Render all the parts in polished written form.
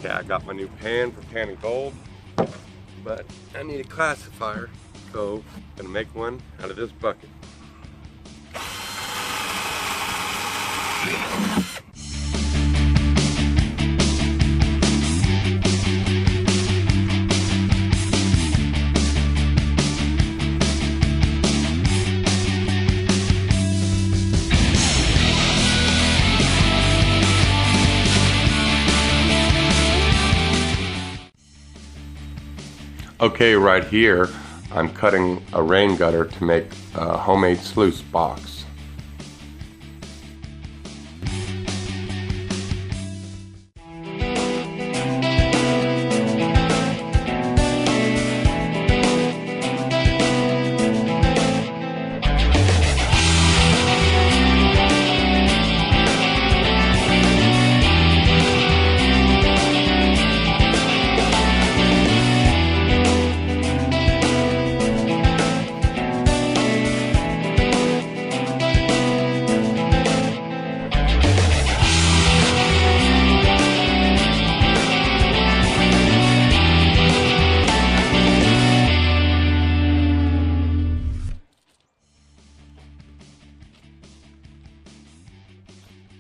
Okay, I got my new pan for panning gold, but I need a classifier, so I'm gonna make one out of this bucket. Okay, right here, I'm cutting a rain gutter to make a homemade sluice box.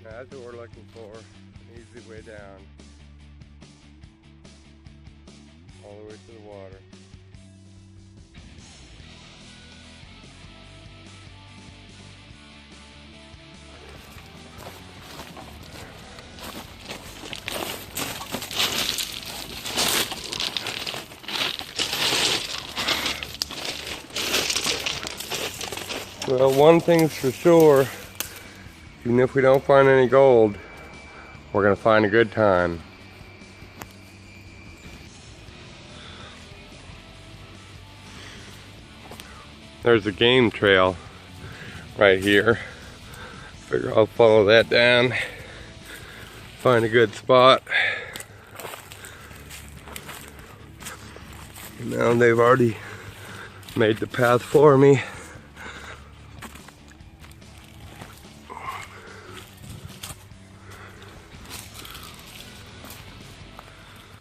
That's what we're looking for, an easy way down, all the way to the water. Well, one thing's for sure. Even if we don't find any gold, we're gonna find a good time. There's a game trail right here. Figure I'll follow that down, find a good spot. Now they've already made the path for me.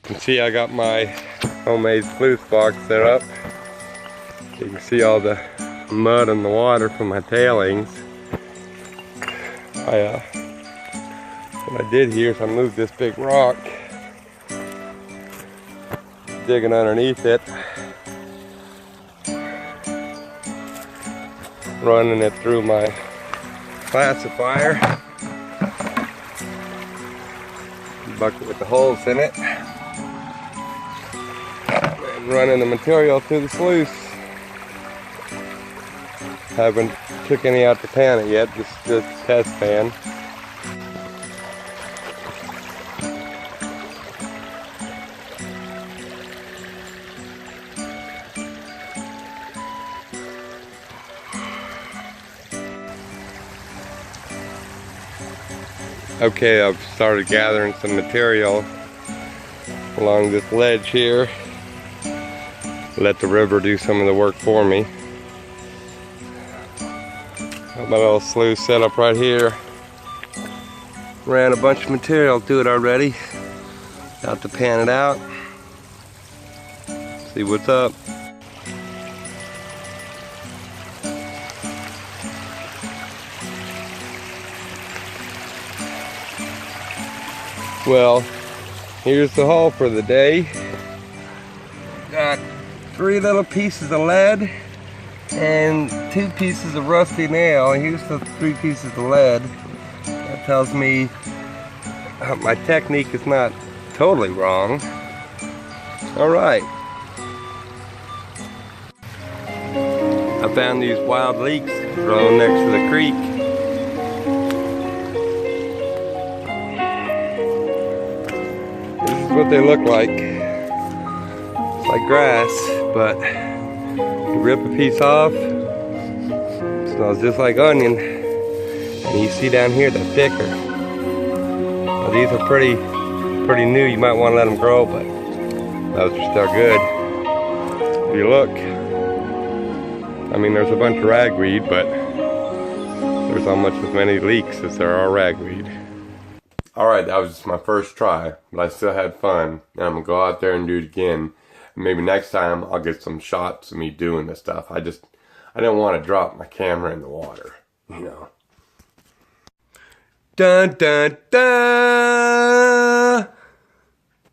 You can see I got my homemade sluice box set up. You can see all the mud and the water from my tailings. What I did here is I moved this big rock, digging underneath it, running it through my classifier, bucket with the holes in it, running the material through the sluice. Haven't took any out to pan it yet, just test pan. Okay, I've started gathering some material along this ledge here. Let the river do some of the work for me. Got my little sluice set up right here. Ran a bunch of material through it already. About to pan it out. See what's up. Well, here's the haul for the day. Got 3 little pieces of lead and 2 pieces of rusty nail. Here's the 3 pieces of lead. That tells me my technique is not totally wrong. Alright. I found these wild leeks growing next to the creek. This is what they look like. It's like grass, but you rip a piece off, it smells just like onion, and you see down here they're thicker. Now these are pretty new. You might want to let them grow, but those are still good. If you look, I mean, there's a bunch of ragweed, but there's almost as many leeks as there are ragweed. Alright, that was just my first try, but I still had fun, and I'm gonna go out there and do it again. Maybe next time I'll get some shots of me doing this stuff. I didn't want to drop my camera in the water, you know. Dun dun dun!